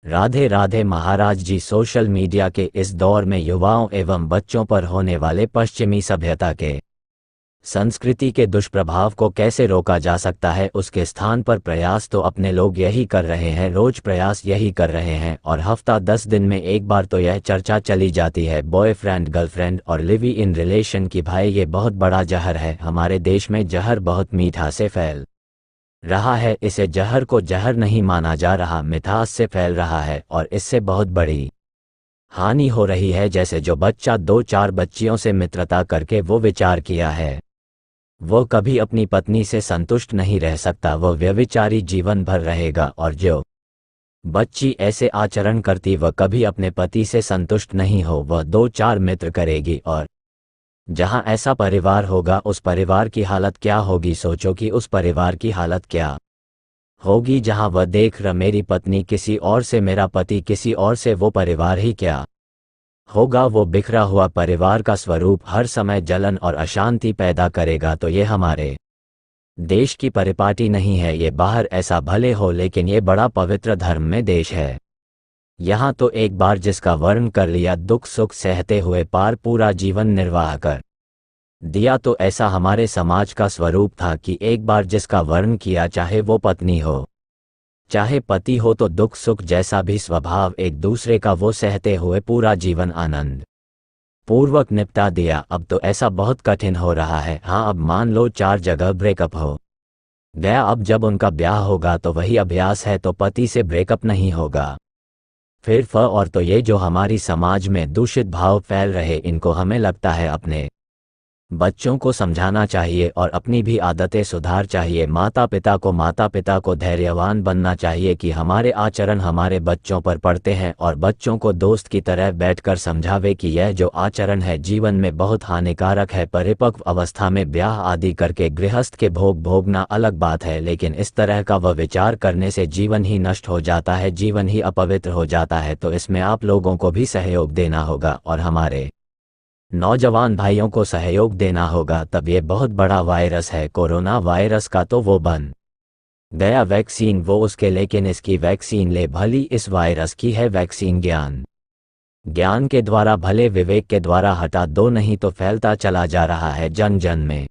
राधे राधे महाराज जी। Social media के इस दौर में युवाओं एवं बच्चों पर होने वाले पश्चिमी सभ्यता के संस्कृति के दुष्प्रभाव को कैसे रोका जा सकता है, उसके स्थान पर प्रयास तो अपने लोग यही कर रहे हैं, रोज प्रयास यही कर रहे हैं और हफ्ता 10 दिन में एक बार तो यह चर्चा चली जाती है बॉयफ्रेंड गर्लफ्रेंड और लिव इन रिलेशन की। भाई ये बहुत बड़ा जहर है। हमारे देश में जहर बहुत मीठा से फैल रहा है, इसे जहर को जहर नहीं माना जा रहा, मिठास से फैल रहा है और इससे बहुत बड़ी हानि हो रही है। जैसे जो बच्चा 2-4 बच्चियों से मित्रता करके वो विचार किया है, वो कभी अपनी पत्नी से संतुष्ट नहीं रह सकता, वो व्यभिचारी जीवन भर रहेगा। और जो बच्ची ऐसे आचरण करती वह कभी अपने पति से संतुष्ट नहीं हो, वह 2-4 मित्र करेगी। और जहां ऐसा परिवार होगा उस परिवार की हालत क्या होगी, सोचो कि उस परिवार की हालत क्या होगी जहां वह देख रहा मेरी पत्नी किसी और से, मेरा पति किसी और से, वो परिवार ही क्या होगा। वो बिखरा हुआ परिवार का स्वरूप हर समय जलन और अशांति पैदा करेगा। तो ये हमारे देश की परिपाटी नहीं है, ये बाहर ऐसा भले हो लेकिन ये बड़ा पवित्र धर्म में देश है। यहाँ तो एक बार जिसका वर्ण कर लिया, दुख सुख सहते हुए पार पूरा जीवन निर्वाह कर दिया। तो ऐसा हमारे समाज का स्वरूप था कि एक बार जिसका वर्ण किया, चाहे वो पत्नी हो चाहे पति हो, तो दुख सुख जैसा भी स्वभाव एक दूसरे का वो सहते हुए पूरा जीवन आनंद पूर्वक निपटा दिया। अब तो ऐसा बहुत कठिन हो रहा है। हाँ, अब मान लो 4 जगह ब्रेकअप हो गया, अब जब उनका ब्याह होगा तो वही अभ्यास है, तो पति से ब्रेकअप नहीं होगा फिर और तो ये जो हमारी समाज में दूषित भाव फैल रहे, इनको हमें लगता है अपने बच्चों को समझाना चाहिए और अपनी भी आदतें सुधार चाहिए। माता पिता को धैर्यवान बनना चाहिए कि हमारे आचरण हमारे बच्चों पर पड़ते हैं और बच्चों को दोस्त की तरह बैठकर समझावे कि यह जो आचरण है जीवन में बहुत हानिकारक है। परिपक्व अवस्था में ब्याह आदि करके गृहस्थ के भोग भोगना अलग बात है, लेकिन इस तरह का वह विचार करने से जीवन ही नष्ट हो जाता है, जीवन ही अपवित्र हो जाता है। तो इसमें आप लोगों को भी सहयोग देना होगा और हमारे नौजवान भाइयों को सहयोग देना होगा। तब ये बहुत बड़ा वायरस है कोरोना वायरस का, तो वो बन गया वैक्सीन वो उसके, लेकिन इसकी वैक्सीन ले भली इस वायरस की है वैक्सीन ज्ञान के द्वारा भले विवेक के द्वारा हटा दो, नहीं तो फैलता चला जा रहा है, जन जन में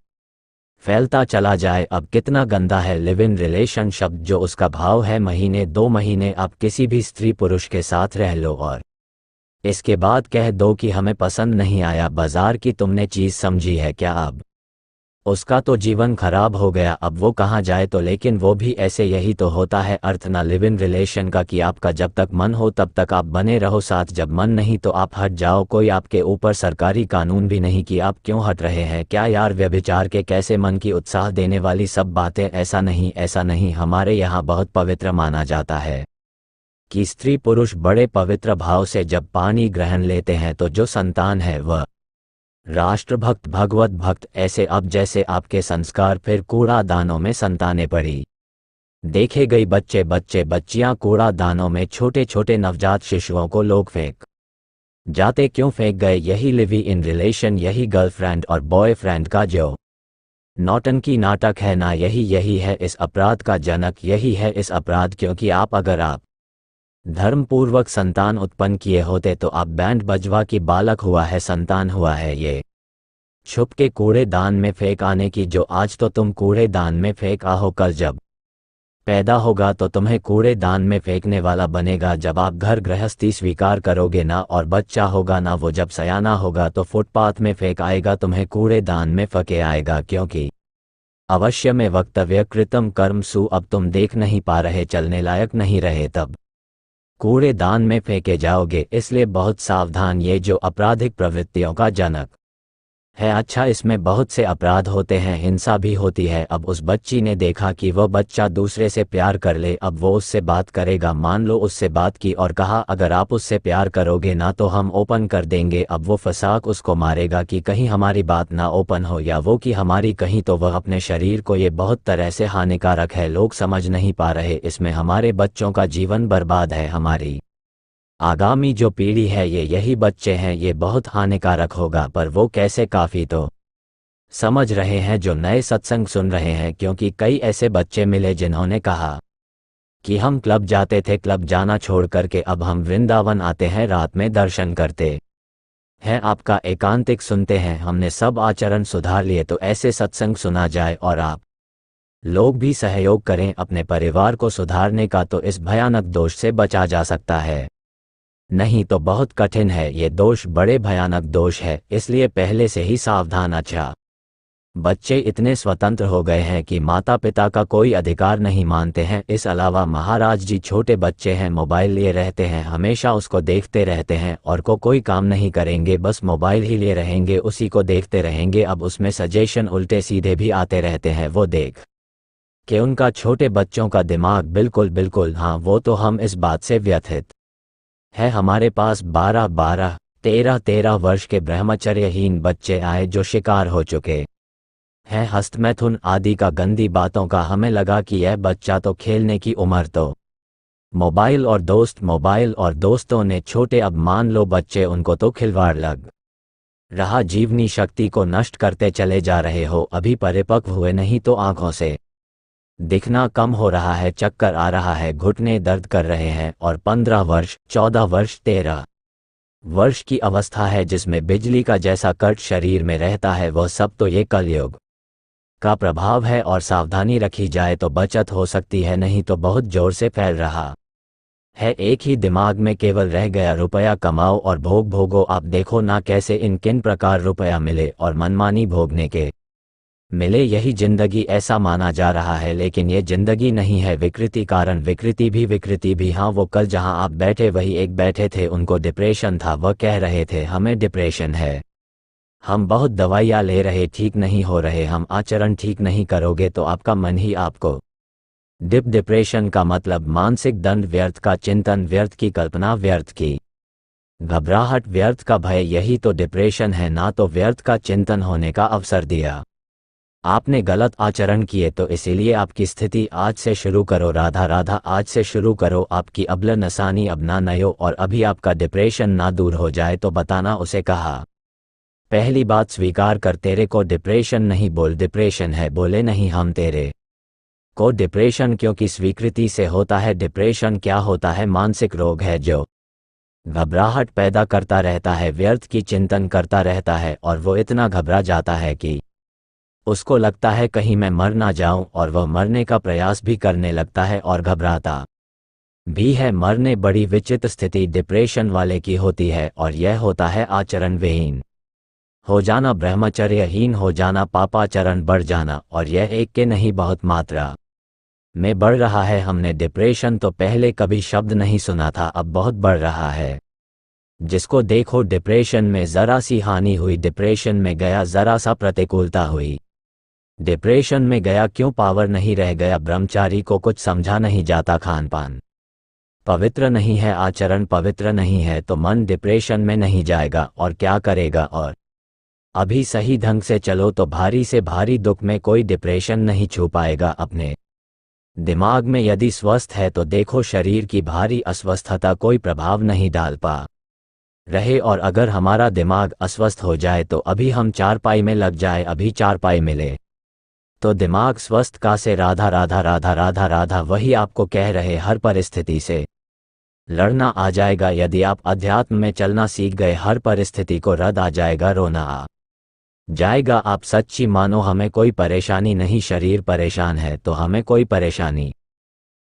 फैलता चला जाए। अब कितना गंदा है लिव इन रिलेशन शब्द, जो उसका भाव है महीने 2 महीने आप किसी भी स्त्री पुरुष के साथ रह लो और इसके बाद कह दो कि हमें पसंद नहीं आया, बाजार की तुमने चीज समझी है क्या, अब उसका तो जीवन खराब हो गया, अब वो कहाँ जाए। तो लेकिन वो भी ऐसे, यही तो होता है अर्थ ना लिव इन रिलेशन का कि आपका जब तक मन हो तब तक आप बने रहो साथ, जब मन नहीं तो आप हट जाओ। कोई आपके ऊपर सरकारी कानून भी नहीं कि आप क्यों हट रहे हैं। क्या यार, व्यभिचार के कैसे मन की उत्साह देने वाली सब बातें। ऐसा नहीं, हमारे यहाँ बहुत पवित्र माना जाता है कि स्त्री पुरुष बड़े पवित्र भाव से जब पानी ग्रहण लेते हैं तो जो संतान है वह राष्ट्रभक्त भगवत भक्त। ऐसे अब जैसे आपके संस्कार फिर कूड़ा दानों में संतानें पड़ी देखे गई, बच्चे बच्चियां कूड़ा दानों में, छोटे छोटे नवजात शिशुओं को लोग फेंक जाते। क्यों फेंक गए? यही लिव इन रिलेशन, यही गर्लफ्रेंड और बॉयफ्रेंड का जो नौटंकी नाटक है ना, यही है इस अपराध का जनक, यही है इस अपराध। क्योंकि अगर आप धर्मपूर्वक संतान उत्पन्न किए होते तो आप बैंड बजवा की बालक हुआ है, संतान हुआ है, ये छुप के कूड़े दान में फेंक आने की, जो आज तो तुम कूड़े दान में फेंक आओ, कल जब पैदा होगा तो तुम्हें कूड़े दान में फेंकने वाला बनेगा। जब आप घर गृहस्थी स्वीकार करोगे ना और बच्चा होगा ना, वो जब सयाना होगा तो फुटपाथ में फेंक आएगा, तुम्हें कूड़े दान में फके आएगा। क्योंकि अवश्य में वक्तव्य कृतम कर्म सु, अब तुम देख नहीं पा रहे, चलने लायक नहीं रहे, तब कूड़े दान में फेंके जाओगे। इसलिए बहुत सावधान, ये जो आपराधिक प्रवृत्तियों का जनक है। अच्छा, इसमें बहुत से अपराध होते हैं, हिंसा भी होती है। अब उस बच्ची ने देखा कि वह बच्चा दूसरे से प्यार कर ले, अब वो उससे बात करेगा। मान लो उससे बात की और कहा अगर आप उससे प्यार करोगे ना तो हम ओपन कर देंगे। अब वो फसाक उसको मारेगा कि कहीं हमारी बात ना ओपन हो, या वो कि हमारी कहीं तो वह अपने शरीर को, ये बहुत तरह से हानिकारक है। लोग समझ नहीं पा रहे, इसमें हमारे बच्चों का जीवन बर्बाद है। हमारी आगामी जो पीढ़ी है यही बच्चे हैं, ये बहुत हानिकारक होगा। पर वो कैसे? काफ़ी तो समझ रहे हैं जो नए सत्संग सुन रहे हैं, क्योंकि कई ऐसे बच्चे मिले जिन्होंने कहा कि हम क्लब जाते थे, क्लब जाना छोड़ करके अब हम वृंदावन आते हैं, रात में दर्शन करते हैं, आपका एकांतिक सुनते हैं, हमने सब आचरण सुधार लिए। तो ऐसे सत्संग सुना जाए और आप लोग भी सहयोग करें अपने परिवार को सुधारने का, तो इस भयानक दोष से बचा जा सकता है। नहीं तो बहुत कठिन है, ये दोष बड़े भयानक दोष है, इसलिए पहले से ही सावधान। अच्छा, बच्चे इतने स्वतंत्र हो गए हैं कि माता पिता का कोई अधिकार नहीं मानते हैं। इस अलावा महाराज जी छोटे बच्चे हैं, मोबाइल लिए रहते हैं, हमेशा उसको देखते रहते हैं और कोई काम नहीं करेंगे, बस मोबाइल ही लिए रहेंगे, उसी को देखते रहेंगे। अब उसमें सजेशन उल्टे सीधे भी आते रहते हैं, वो देख कि उनका छोटे बच्चों का दिमाग बिल्कुल हाँ, वो तो हम इस बात से व्यथित है। हमारे पास 12-12, 13-13 वर्ष के ब्रह्मचर्यहीन बच्चे आए जो शिकार हो चुके हैं हस्तमैथुन आदि का, गंदी बातों का। हमें लगा कि यह बच्चा तो खेलने की उम्र, तो मोबाइल और दोस्तों ने छोटे। अब मान लो बच्चे, उनको तो खिलवाड़ लग रहा, जीवनी शक्ति को नष्ट करते चले जा रहे हो, अभी परिपक्व हुए नहीं तो आंखों से दिखना कम हो रहा है, चक्कर आ रहा है, घुटने दर्द कर रहे हैं, और 15 वर्ष, 14 वर्ष, 13 वर्ष की अवस्था है जिसमें बिजली का जैसा कट शरीर में रहता है, वह सब तो ये कलयुग का प्रभाव है। और सावधानी रखी जाए तो बचत हो सकती है, नहीं तो बहुत जोर से फैल रहा है। एक ही दिमाग में केवल रह गया, रुपया कमाओ और भोगो। आप देखो ना कैसे इन किन प्रकार रुपया मिले और मनमानी भोगने के मिले, यही जिंदगी ऐसा माना जा रहा है, लेकिन ये जिंदगी नहीं है। विकृति कारण विकृति भी। हाँ, वो कल जहां आप बैठे वही एक बैठे थे, उनको डिप्रेशन था, वह कह रहे थे हमें डिप्रेशन है, हम बहुत दवाइयाँ ले रहे, ठीक नहीं हो रहे, हम आचरण ठीक नहीं करोगे तो आपका मन ही आपको डिप्रेशन का मतलब मानसिक दंड व्यर्थ का चिंतन, व्यर्थ की कल्पना, व्यर्थ की घबराहट, व्यर्थ का भय, यही तो डिप्रेशन है। ना तो व्यर्थ का चिंतन होने का अवसर दिया, आपने गलत आचरण किए, तो इसीलिए आपकी स्थिति आज से शुरू करो, राधा राधा आज से शुरू करो। आपकी अबल नसानी अब ना नयो, और अभी आपका डिप्रेशन ना दूर हो जाए तो बताना। उसे कहा, पहली बात स्वीकार कर, तेरे को डिप्रेशन नहीं, बोल डिप्रेशन है, बोले नहीं हम तेरे को डिप्रेशन, क्योंकि स्वीकृति से होता है। डिप्रेशन क्या होता है? मानसिक रोग है जो घबराहट पैदा करता रहता है, व्यर्थ की चिंतन करता रहता है, और वो इतना घबरा जाता है कि उसको लगता है कहीं मैं मर ना जाऊं, और वह मरने का प्रयास भी करने लगता है और घबराता भी है। मरने बड़ी विचित्र स्थिति डिप्रेशन वाले की होती है, और यह होता है आचरण विहीन हो जाना, ब्रह्मचर्यहीन हो जाना, पापाचरण बढ़ जाना, और यह एक के नहीं बहुत मात्रा में बढ़ रहा है। हमने डिप्रेशन तो पहले कभी शब्द नहीं सुना था, अब बहुत बढ़ रहा है। जिसको देखो डिप्रेशन में जरा सी हानि हुई, डिप्रेशन में गया, जरा सा प्रतिकूलता हुई, डिप्रेशन में गया, क्यों? पावर नहीं रह गया। ब्रह्मचारी को कुछ समझा नहीं जाता, खान पान पवित्र नहीं है, आचरण पवित्र नहीं है, तो मन डिप्रेशन में नहीं जाएगा और क्या करेगा? और अभी सही ढंग से चलो तो भारी से भारी दुख में कोई डिप्रेशन नहीं छू पाएगा। अपने दिमाग में यदि स्वस्थ है तो देखो शरीर की भारी अस्वस्थता कोई प्रभाव नहीं डाल पा रहे, और अगर हमारा दिमाग अस्वस्थ हो जाए तो अभी हम चारपाई में लग जाए, अभी चारपाई मिले तो दिमाग स्वस्थ का से राधा राधा राधा राधा राधा, वही आपको कह रहे, हर परिस्थिति से लड़ना आ जाएगा। यदि आप अध्यात्म में चलना सीख गए, हर परिस्थिति को रद आ जाएगा, रोना आ जाएगा। आप सच्ची मानो, हमें कोई परेशानी नहीं, शरीर परेशान है तो हमें कोई परेशानी